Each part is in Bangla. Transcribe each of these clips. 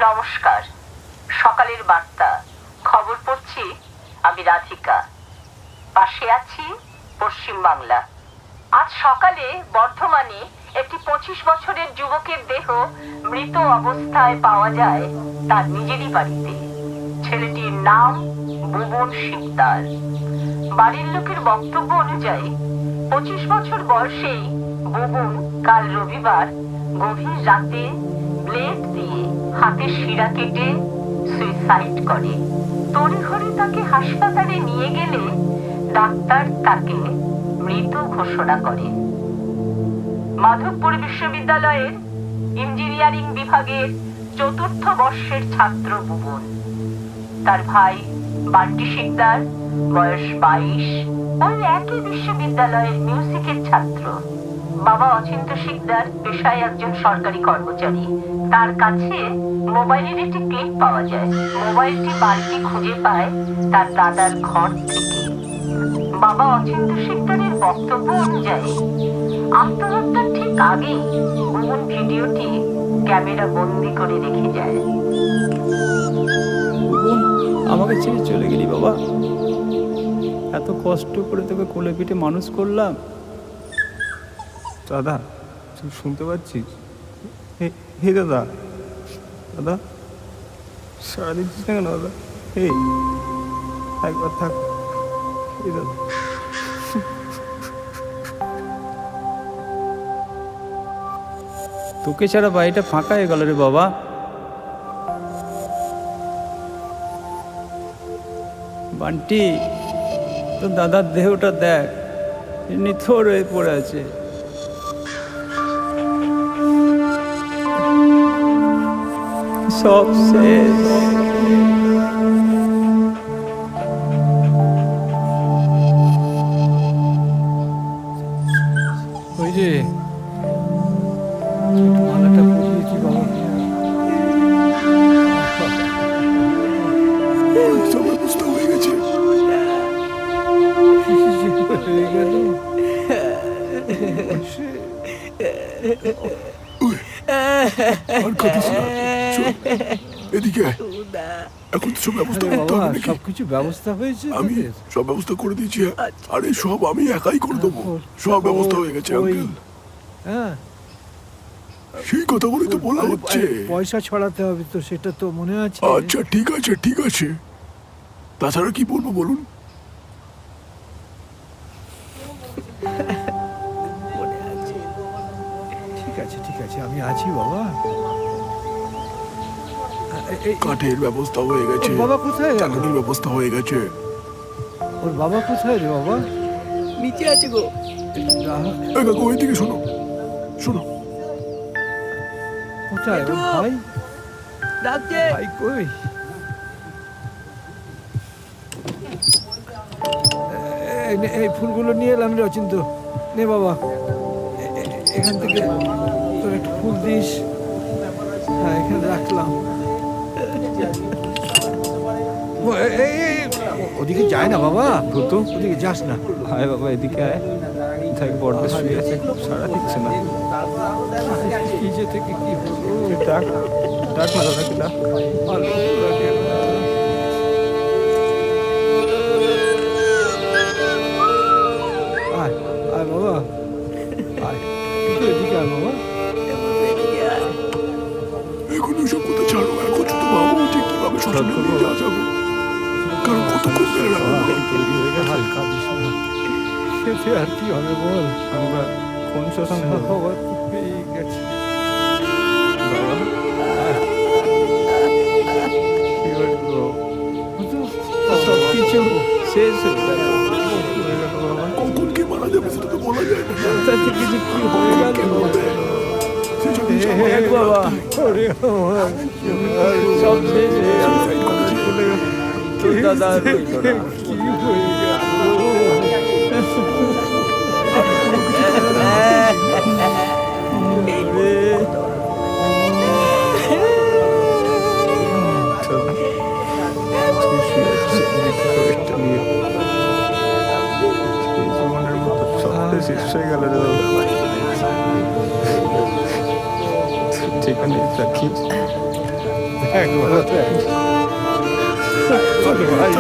নমস্কার, সকালের বার্তা খবর পড়ছি আমি রাধিকা। পাশে আছি পশ্চিম বাংলা। আজ সকালে বর্ধমানে একটি 25 বছরের যুবকের দেহ মৃত অবস্থায় পাওয়া যায় তার নিজেরই বাড়িতে। ছেলেটির নাম বুবন শিকদার। বাড়ির লোকের বক্তব্য অনুযায়ী 25 বছর বয়সেই বুবন কাল রবিবার গভীর রাতে ব্লেড দিয়ে হাতের শিরা কেটে সুইসাইড করে। তড়িঘড়ি তাকে হাসপাতালে নিয়ে গেলে ডাক্তার তাকে মৃত ঘোষণা করে। মাধবপুর বিশ্ববিদ্যালয়ের ইঞ্জিনিয়ারিং বিভাগের 4র্থ বর্ষের ছাত্র বুবন। তার ভাই বান্টি শিকদার, বয়স 22, ওই একই বিশ্ববিদ্যালয়ের মিউজিকের ছাত্র। বাবা অচিন্ত শিকদার পেশায় একজন সরকারি কর্মচারী। তার কাছে মোবাইলের একটি ক্লিপ পাওয়া যায়। মোবাইলটি বান্টি খুঁজে পায় তার দাদার ঘর থেকে। বাবা অচিন্ত শিকদারের বক্তব্য অনুযায়ী আত্মহত্যার ঠিক আগেই বুবন ভিডিওটি ক্যামেরা বন্দি করে রেখে যায়। আমাকে ছেড়ে চলে গেলি বাবা, এত কষ্ট করে তোকে কোলে পিঠে মানুষ করলাম। দাদা তুই শুনতে পাচ্ছিস? হে দাদা, দাদা সারা দিচ্ছিস না কেন দাদা? হে একবার থাক দাদা। তোকে ছাড়া বাড়িটা ফাঁকা হয়ে গেল রে বাবা। বান্টি, তোর দাদার দেহটা দেখ, নিথর হয়ে পড়ে আছে। সব শেষ। ওই যে মালাটা পরিয়েছি বাবাকে। সব ব্যবস্থা হয়ে গেছে। আর কাঁদিস না, শোন, এদিকে আয়। এখন তো সব ব্যবস্থা করতে হবে নাকি? সবকিছু ব্যবস্থা হয়েছে? আমি সব ব্যবস্থা করে দিয়েছি। আরে সব আমি একাই করে দেবো। সব ব্যবস্থা হয়ে গেছে আঙ্কেল। হ্যাঁ, সেই কথাগুলো তো বলা হচ্ছে। পয়সা ছড়াতে হবে তো, সেটা তো মনে আছে। আচ্ছা ঠিক আছে, ঠিক আছে। তাছাড়া কি বলবো বলুন? ঠিক আছে ঠিক আছে, আমি আছি বাবা। কাঠের ব্যবস্থা হয়ে গেছে, বাবা কোথায় গেল? চাকরির ব্যবস্থা হয়ে গেছে। ওর বাবা কোথায় রে বাবা? নিচে আছে গো। এই কাকু, ওইদিকে শোনো, শোনো। কোথায় ওর ভাই? ডাকছে। ভাই কই? এই ফুলগুলো নিয়ে এলাম রে অচিন্ত। নে বাবা, এখান থেকে তোর একটু ফুল দিস। হ্যাঁ, এখানে রাখলাম। ওদিকে যায় না বাবা, ভূত ওদিকে যাস না। আয় বাবা, এদিকে আয়। দেখ বড়দের শুয়ে আছে, সারা দিচ্ছে না। কি যে থেকে কি হলো? ডাক ডাক না দাদাকে ডাক। ভালো লাগে না। আয় আয় বাবা, আয় একটু এদিকে আয় বাবা। এখন ওইসব কথা ছাড়ো। এখন শুধু ভাবো যে কিভাবে শ্বশুরে নিয়ে যাওয়া যাবে। কারণ কতক্ষণ ধরে রাখবো? তৈরি হয়ে গেছে। হালকা দিস না, খেতে আর কি হবে বল? আমরা কোন শ্মশান বাবা পেয়ে গেছে বাবা? কি বলবো? সব কিছু শেষ হয়ে গেল বাবা। কখন কি মারা যাবে সেটা তো বলা যায় না। কোথা থেকে যে কি হয়ে গেল? সে যদি হে বাবা, ওরে আমার সব শেষ হয়ে গেল। তোর দাদা আর রইল না। কি হয়ে গেল? জীবনের মতো সব শেষ হয়ে গেল রে বাবা। যেখানে থাকিস একবার দেখ। ছোট ভাই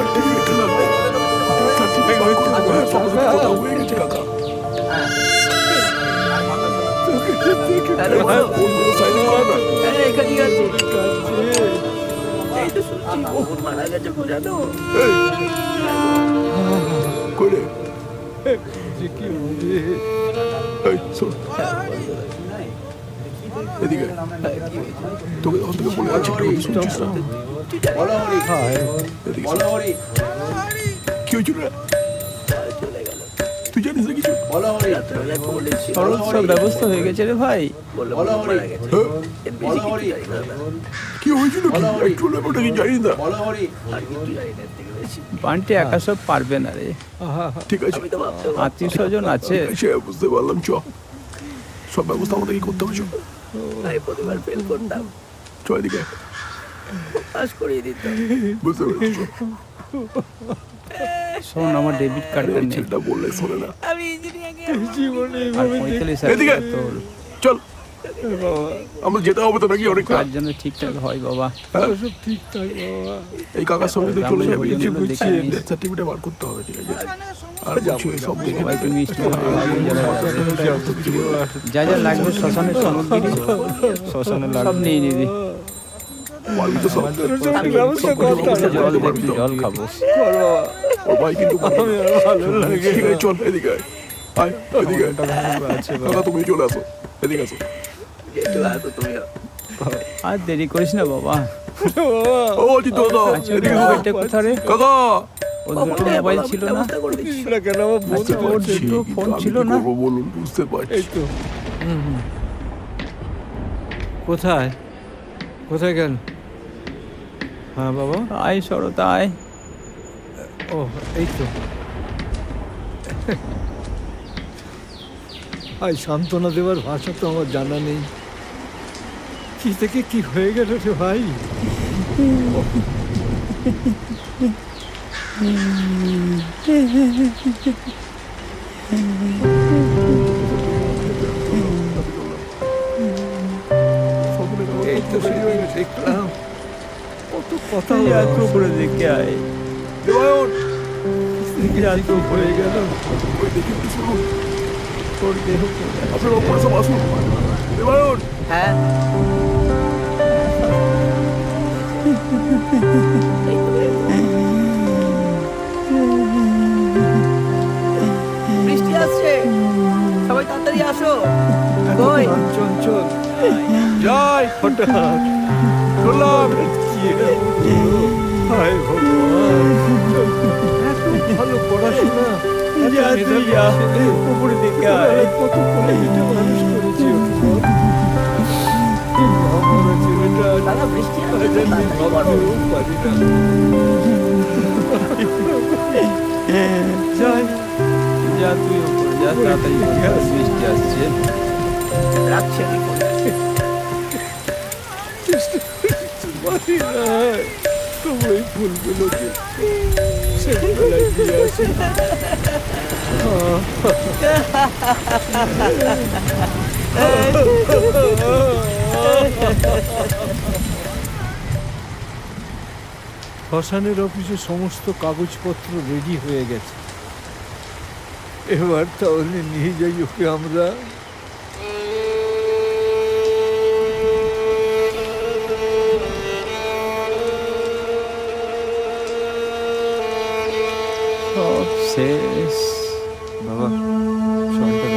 কোথাও হয়ে গেছে কাকা। আরে বলো, কোন সাইডে না আরে এখানেই আছে। এই তো শুনছি কখন মারা গেছে জানো? করে যে কি হবে। এই শোন এদিকে তোকে অন্তত বলে আছে শুনছিস না? হায়, এদিকে শোন। কি হয়েছিল রে? তুই জানিস না কিছু? রাত্রেবেলায় বলেছি সরল সব ব্যবস্থা হয়ে গেছে রে ভাই। বলে মারা গেছে। হ্যাঁ? এর বেশি কিছু জানি না দাদা। কি হয়েছিল কি একটু ব্যাপারটা কি জানি না। আর কিছু জানি না এর থেকে বেশি। বান্টি একা সব পারবে না রে, আহা, ঠিক আছে আমি তো ভাবতে আত্মীয় স্বজন আছে। সে বুঝতে পারলাম চ সব ব্যবস্থা আমাদেরকে করতে হবে চ ভাই প্রতিবার ফেল করতাম, চ এদিকে পাস করিয়ে দিতাম। বুঝতে পেরেছি চ। শোন, আমার ডেবিট কার্ডটা নেই ছেলেটা বললে শোনে না আমি ইঞ্জিনিয়ারিং জীবনে আর এইভাবে 45,000 এদিকে। টাকা তোর চল বাবা, আমরা যেতে হবে তো নাকি অনেকটা কাজ যেন ঠিকঠাক হয় বাবা। সব ঠিকঠাক বাবা। এই কাকার সঙ্গে তো চলে যাবে গ্রামের লোকজন দেখে নিস। ডেথ সার্টিফিকেট বার করতে হবে ঠিক আছে আর কিছু সব দেখে সবাইকে নেবে। মিষ্টি ভালো লাগবে যারা যাবে। যা যা লাগবে শ্মশানের সামগ্রী শ্মশানে সব নিয়ে নিবি। বাড়ি তো সব ব্যবস্থা করতে হবে। জল দেখবি, জল খাবো। কর বাবা, ওর ভাই কিন্তু আমি আর ভালো লাগে ঠিক আছে চল এদিকে আয়। আয় এদিকে আয়। কাকা তুমি চলে আসো এদিকে আসো যেহেতু আসো তুমি আর দেরি করিস না বাবা। বাবা। ও জিতু দাদা আচ্ছা, এদিকে আসো। মোবাইলটা কোথা রে? কাকা ওর দুটো মোবাইল ছিল না? ব্যবস্থা করে দিচ্ছি। না কেন আমার বোন বুঝতে পারছি দুটো ফোন কিন্তু আমি ছিল কি না? করবো বলুন বুঝতে পারছি এই তো কোথায় কোথায় গেল? হ্যাঁ বাবা, আয় সরতা আয়। ও এই তো। আই সান্ত্বনা দেওয়ার ভাষা তো আমার জানা নেই। কি থেকে কি হয়ে গেল রে ভাই? এই তো সেদিন দেখলাম কত কথা তুই আর তো উপরে দেখে আয়। দেবায়ন আর তো হয়ে গেল। ওই দেখি একটু শুনুন তোর দেহ পড়ে আছে। আপনারা ওপরে সব আসুন দেবায়ন হ্যাঁ এই তো এই তো। বৃষ্টি আসছে, সবাই তাড়াতাড়ি আসো। কই চঞ্চল যাই হঠাৎ চললাম হায় ভগবান, এত ভালো পড়াশোনা, এত যা তুই মেধাবী যা, ছেলে। উপরে দেখে তোরা আয়। কত করে এটা মানুষ করেছি ওর। আমার ছেলেটা দাদা বৃষ্টি আসছে, জানি তাড়াতাড়ি করো। ভাবতেও পারি না। যাই, যা তুই উপরে যা, তাড়াতাড়ি করে যা, বৃষ্টি আসছে। রাখছি আমি ফোন। পারি না, তবু এই ফুলগুলোকে শেষবেলায় দিয়ে আসি। শ্মশানের অফিসে সমস্ত কাগজপত্র রেডি হয়ে গেছে। এবার তাহলে নিয়ে যাই ওকে আমরা। সব শেষ বাবা সবটা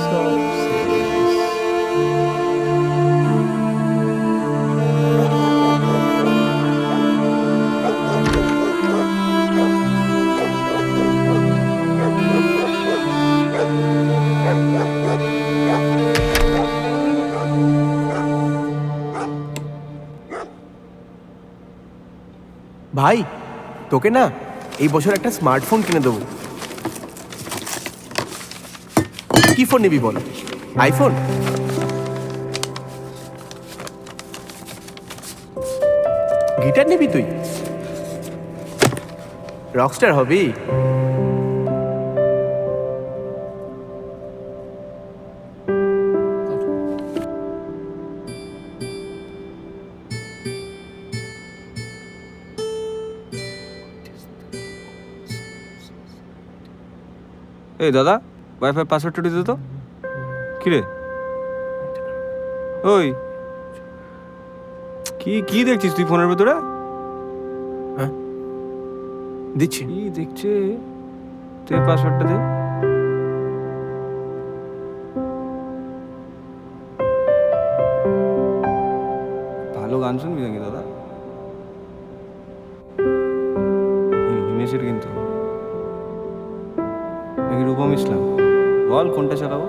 সব শেষ। ভাই তোকে না এই বছর একটা স্মার্টফোন কিনে দেবো। কি ফোন নিবি বল? আইফোন? গিটার নিবি তুই? রকস্টার হবি? এই দাদা ওয়াইফাই পাসওয়ার্ডটা দিতে তো। কি রে ওই কি কি দেখছিস তুই ফোনের ভেতরে? হ্যাঁ দিচ্ছি। কি দেখছে? তুই পাসওয়ার্ডটা দে। ভালো গান শুনবি নাকি দাদা? হিমেশের কিন্তু নাকি রূপম ইসলাম? বল কোনটা চালাবো?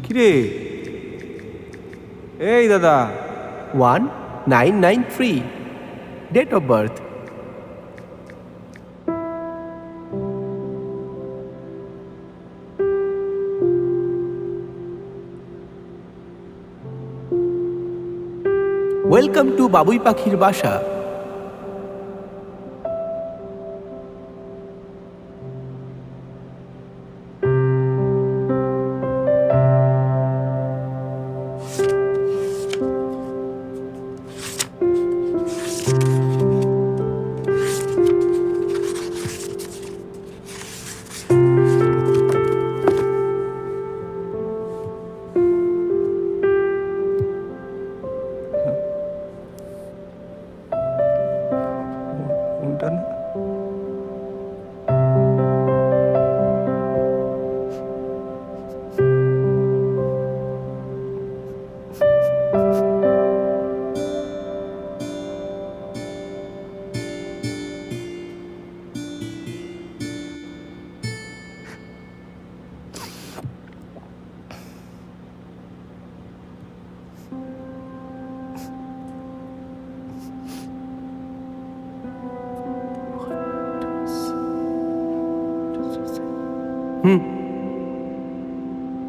কিরে এই দাদা 1993 date of birth. Welcome to বাবুই পাখির বাসা। কোনটা না?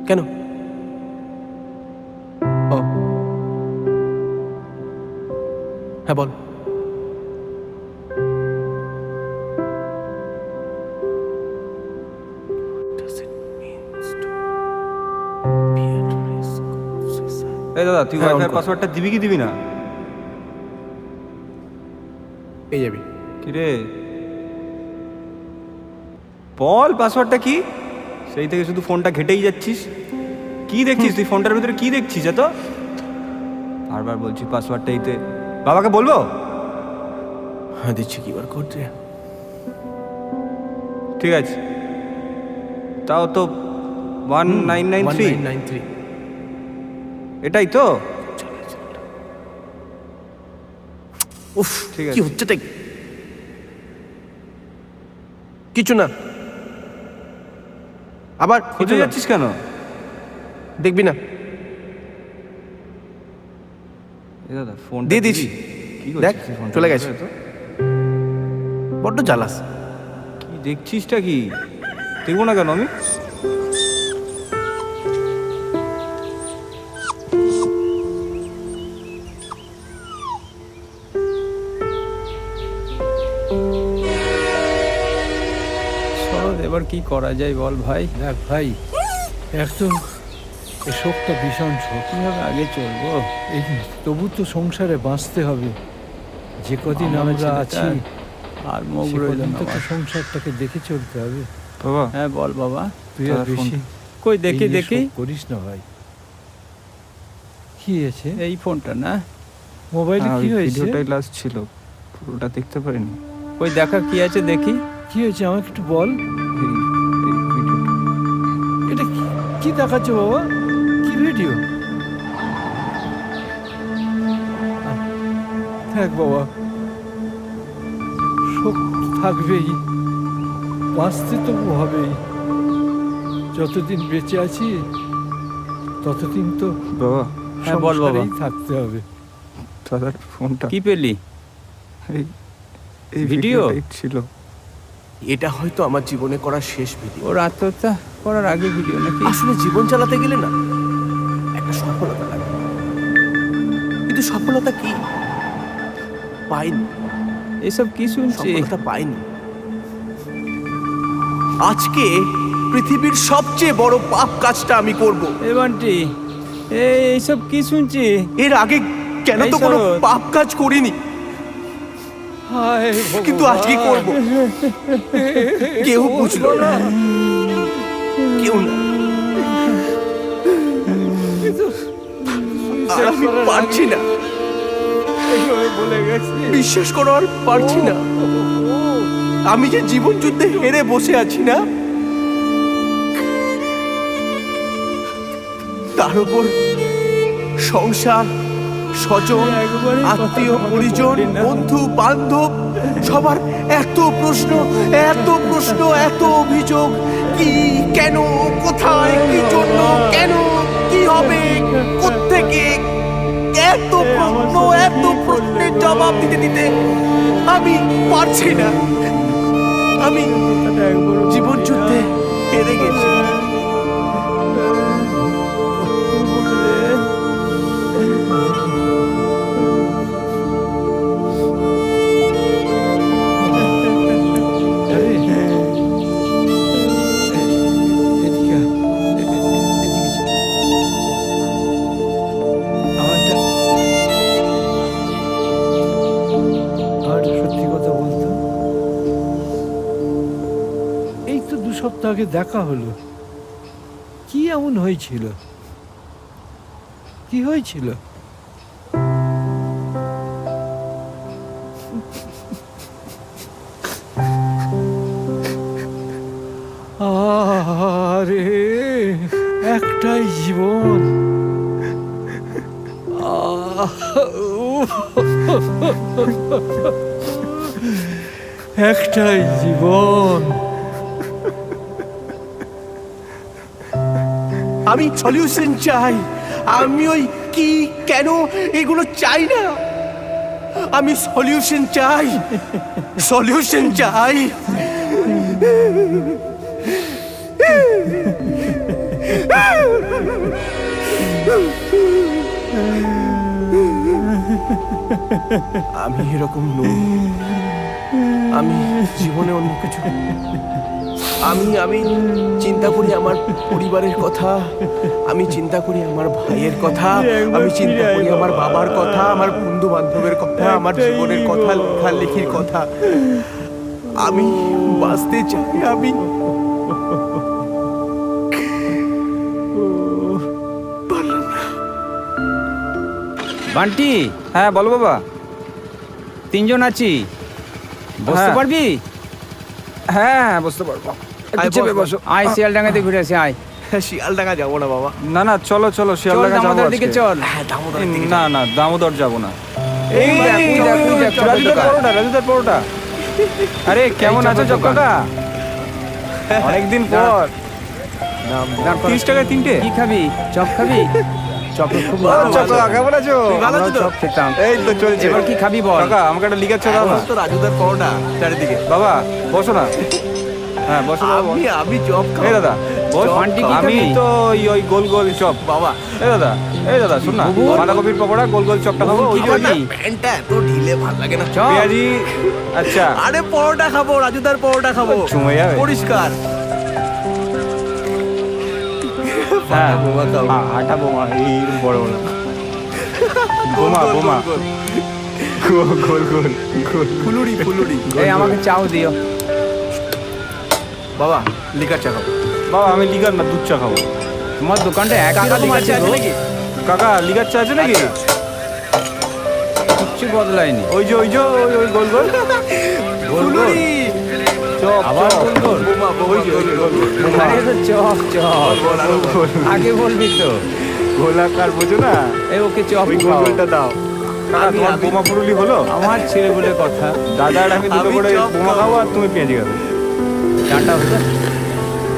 কেন? ও হ্যাঁ বল। এই দাদা তুই হ্যাঁ, ওয়াইফাই on কর। পাসওয়ার্ডটা দিবি কি দিবি না? পেয়ে যাবি। কি রে বল পাসওয়ার্ডটা কি? সেই থেকে শুধু ফোনটা ঘেটেই যাচ্ছিস। কি দেখছিস তুই ফোনটার ভিতরে? কি দেখছিস এত? বারবার বলছি পাসওয়ার্ডটা দিতে। বাবাকে বলবো? হ্যাঁ দিচ্ছি কিউআর কোড রে। ঠিক আছে তাও তো 1993 1993। এটাই তো। উফ ঠিক কি আছে। হচ্ছে তাই? কিছু না। আবার খুঁজে কিছু না। যাচ্ছিস কেন? দেখবি না। এ দাদা ফোন দিয়ে দিচ্ছি। দেখ, চলে গেছে। বড্ড জ্বালাস। কি দেখছিসটা কি? দেখবো না কেন আমি? শরৎ এবার কি করা যায় বল ভাই? দেখ ভাই, একদম এই শোকটা ভীষণ শোক। কিভাবে আগে চলবো? এই তবু তো সংসারে বাঁচতে হবে। যে কদিন আমার আমরা ছেলেটা আছি আর মুখ সে রইল কদিন না তো আমার। সংসারটাকে দেখে চলতে হবে। বাবা হ্যাঁ বল বাবা। তুই আর দাদা, বেশি কই এই দেখি নিয়ে দেখি। শোক করিস না ভাই। কি হয়েছে? এই ফোনটা না? মোবাইলে কি হয়েছে? ভিডিওটাই লাস্ট ছিল, পুরোটা দেখতে পারিনি। কই দেখা কি আছে দেখি। কি হয়েছে আমাকে একটু বল। এই ভিডিওটা এটা কি দেখাচ্ছে বাবা? কি ভিডিও? দেখ বাবা, শোক থাকবেই, বাঁচতে তো হবেই। যতদিন বেঁচে আছি ততদিন তো বাবা হ্যাঁ বল বাবা। সংসারেই থাকতে হবে। দাদার ফোনটা কি পেলি? এই এই ভিডিও? ভিডিওটাই ছিল। এটা হয়তো আমার জীবনে করা শেষ ভিডিও। ওর আত্মহত্যা করার আগে ভিডিও নাকি? আসলে জীবন চালাতে গেলে না একটা সফলতা লাগে, কিন্তু সফলতা কি পাইনি। এসব কি শুনছি? সফলতা পাইনি। আজকে পৃথিবীর সবচেয়ে বড় পাপ কাজটা আমি করব। এ বান্টি এইসব কি শুনছি? এর আগে কেন তো এই কোনো শরৎ। পাপ কাজ করিনি, হায় কিন্তু আজকে করব। কেউ বুঝলো না, কেউ না। আর আমি পারছি না, এইভাবে বলে গেছে। বিশ্বাস করো আর পারছি না। আমি যে জীবন যুদ্ধে হেরে বসে আছি না, তার উপর সংসার, স্বজন, একবারই কথা আত্মীয় কখনো পরিজন, বলি না। বন্ধু বান্ধব, সবার এত প্রশ্ন, এত প্রশ্ন, এত অভিযোগ। কি, কেন, কোথায়, কি জন্য, কেন, কি হবে, কোত্থেকে, এত প্রশ্ন, এত প্রশ্নের জবাব দিতে দিতে আমি পারছি না। আমি জীবন যুদ্ধে হেরে গেছি। আরে, এদিকে আয়, এদিকে চল। আমারটা সত্যি কথা বলতো, এই তো 2 সপ্তাহ আগে দেখা হলো। কি এমন হয়েছিল? কি হয়েছিল? আরে একটাই জীবন। একটাই জীবন। আমি সলিউশন চাই। আমি ওই কি, কেন এগুলো চাই না। আমি সলিউশন চাই, সলিউশন চাই। আমি এরকম নই। আমি জীবনে অন্য কিছু, আমি চিন্তা করি আমার পরিবারের কথা, আমি চিন্তা করি আমার ভাইয়ের কথা, আমি চিন্তা করি আমার বাবার কথা, আমার বন্ধু বান্ধবের কথা, আমার জীবনের কথা, লেখালেখির কথা। আমি বাঁচতে চাই। আমি বান্টি, হ্যাঁ বলো বাবা। 3 জন আছি, বসতে হ্যাঁ। পারবি? হ্যাঁ হ্যাঁ বুঝতে পারবো। একটু চেপে বসো। আয় শিয়ালডাঙ্গাতে ঘুরে আসি, আয়। শিয়ালডাঙ্গা যাবো না বাবা। না না চলো চলো চল শিয়ালদা যাবো আমাদের দিকে আজকে। চল। হ্যাঁ, দামোদর দিকে না না দামোদর যাবো না। এই দেখ, ওই দেখ, ওই দেখ, ছোট রাজুদার দোকান। পরোটা, রাজুদার পরোটা। আরে কেমন এই আছো চপের জব দোকান। কাকা? অনেকদিন পর। দাঁড় করা। 30 টাকায় 3টে। কি খাবি? চপ খাবি? চপের খুব ও, ভালো চপ, আছে। কেমন আছো? ভালো আছো তো? চপ খেতাম। এই তো চলছে। এবার কি খাবি বল? কাকা আমাকে একটা লিগার চা দাও না। তো রাজুদার পরোটা চারিদিকে। বাবা বসো না। হ্যাঁ বসো বাবা, বসো। আমি জব এই দাদা বস। চপ আন্টি কি আমি খাবি? তো ওই গোল গোল চপ। বাবা। এই দাদা শোন না, বুবু। বাঁধাকপির পকোড়া গোল গোল চপটা খাবো। ওই যে কি ওই যে খাবি? প্যান্টটা এত ঢিলে ভাল লাগে না। চপ। পেঁয়াজি। আচ্ছা আরে পরোটা খাবো, রাজুদার পরোটা খাবো, চুমে যাবে। পরিষ্কার। হ্যাঁ বোমা খাবো। আটা বোমা এই বড় বড় বোমা গোল, বোমা গোল, গোল গোল গোল। ফুলুরি ফুলুরি। এই আমাকে চাও দিও। বাবা লিকার চা খাবো। বাবা আমি লিগার না দুধ চা খাবো। তোমার দোকানটা একই কাকা রকম লিকার আছে চা আছে গো। নাকি? কাকা লিগার চা আছে নাকি? কিচ্ছু বদলায়নি। ওই যে ওই গোল গোল ফুলুরি। চপ আবার চপ। গোল গোল। বোমা বোমা গোল গোল। আরে তো চপ চপ। আগে বলবি তো। গোলাকার বোঝো না? এই ওকে চপ ওই গোল খাও। গোলটা দাও। কাকা তোমার বোমা ফুরুলি হলো? আমার ছেলে বলে কথা। দাদা আর আমি দুটো আমি করে চপ বোমা খাবো। খাবো আর তুমি পেঁয়াজি খাবে। চাটা হতো।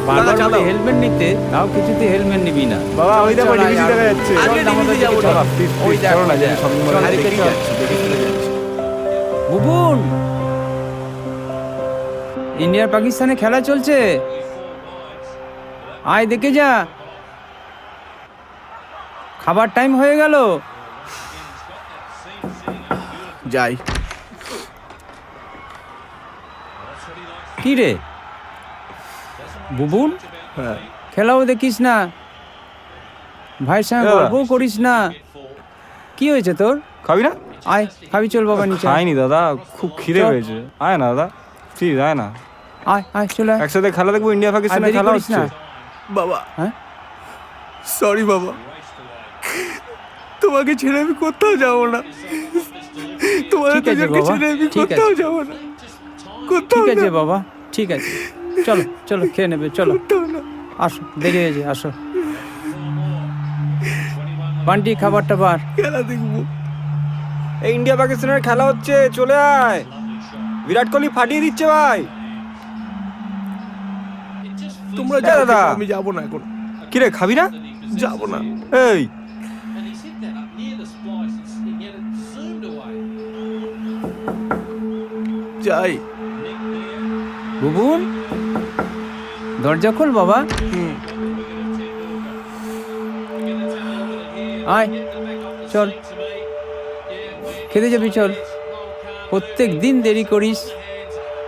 বারবার চা বলে দাও। হেলমেট নিতে, তাও কিছুতে হেলমেট নিবি না। বাবা ওই দেখো চল, ডিভিসি আয়, দেখা আর- যাচ্ছে। আগে চল, আমাদের ডিভিসি যাবো দিকে না। চল। প্লিজ ওই প্লিজ দেখ, চলো না ওই যেন দেখ। সব চল, মনে দেখে দেখে চল। যাচ্ছি, দেখে চলে যাচ্ছি। বুবুন, ইন্ডিয়ার পাকিস্তানে খেলা চলছে, আয় দেখে যা। খাবার টাইম হয়ে গেল। যাই। কি রে, বুবুন হ্যাঁ খেলাও দেখিস না, ভাইয়ের সঙ্গে এ বাবা। গল্পও করিস না। কি হয়েছে তোর? খাবি না? আয় খাবি, চল বাবা নিচে আয়। খাইনি দাদা, খুব খিদে চল। হয়েছে। আয় না দাদা, প্লিজ আয় না। আয় আয় চলে আয়। একসাথে খেলা দেখবো, ইন্ডিয়া আর পাকিস্তানের দেরি খেলা করিস হচ্ছে। না। বাবা, হ্যাঁ সরি বাবা, তোমাকে ছেড়ে আমি কোথাও যাবো না, তোমাদের ঠিক আছে দুজনকে বাবা, ছেড়ে আমি ঠিক কোথাও আছে। যাবো না, কোথাও ঠিক আছে না, বাবা, ঠিক আছে, চলো চলো খেয়ে নেবে, চলো কোথাও না। আসো, দেরি হয়েছে, আসো। বান্টি খাবারটা বার। খেলা দেখবো। এই ইন্ডিয়া পাকিস্তানের খেলা হচ্ছে, চলে আয়। বিরাট কোহলি ফাটিয়ে দিচ্ছে ভাই। তোমরা এ যাও, দাদা। আমি যাবো না এখন, কিরে খাবি না? যাবো না। এই যাই। বুবুন দরজা খোল বাবা। আয় চল, খেতে যাবি চল, প্রত্যেক দিন দেরি করিস।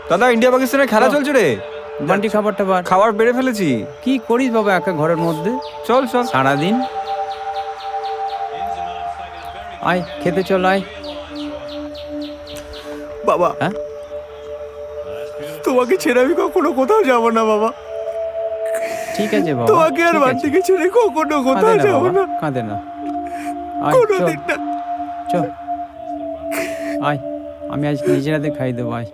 দাদা, ইন্ডিয়া পাকিস্তানের খেলা চলছে রে। বান্টি খাবারটা বার। খাবার বেড়ে ফেলেছি। কি করিস বাবা একা ঘরের মধ্যে চল চল। সারাদিন? আয় খেতে চল, আয়। বাবা, হ্যাঁ তোমাকে ছেড়ে আমি কখনো কোথাও যাবো না বাবা, ঠিক আছে বাবা, তোমাকে আর ঠিক আছে। বান্টিকে ছেড়ে কখনো কোথাও কাঁদে না যাবো বাবা, না, কাঁদে না। আয় চল, কোনোদিন না। চল আয়, আমি আজ নিজের হাতে খাই দেবো, আয়।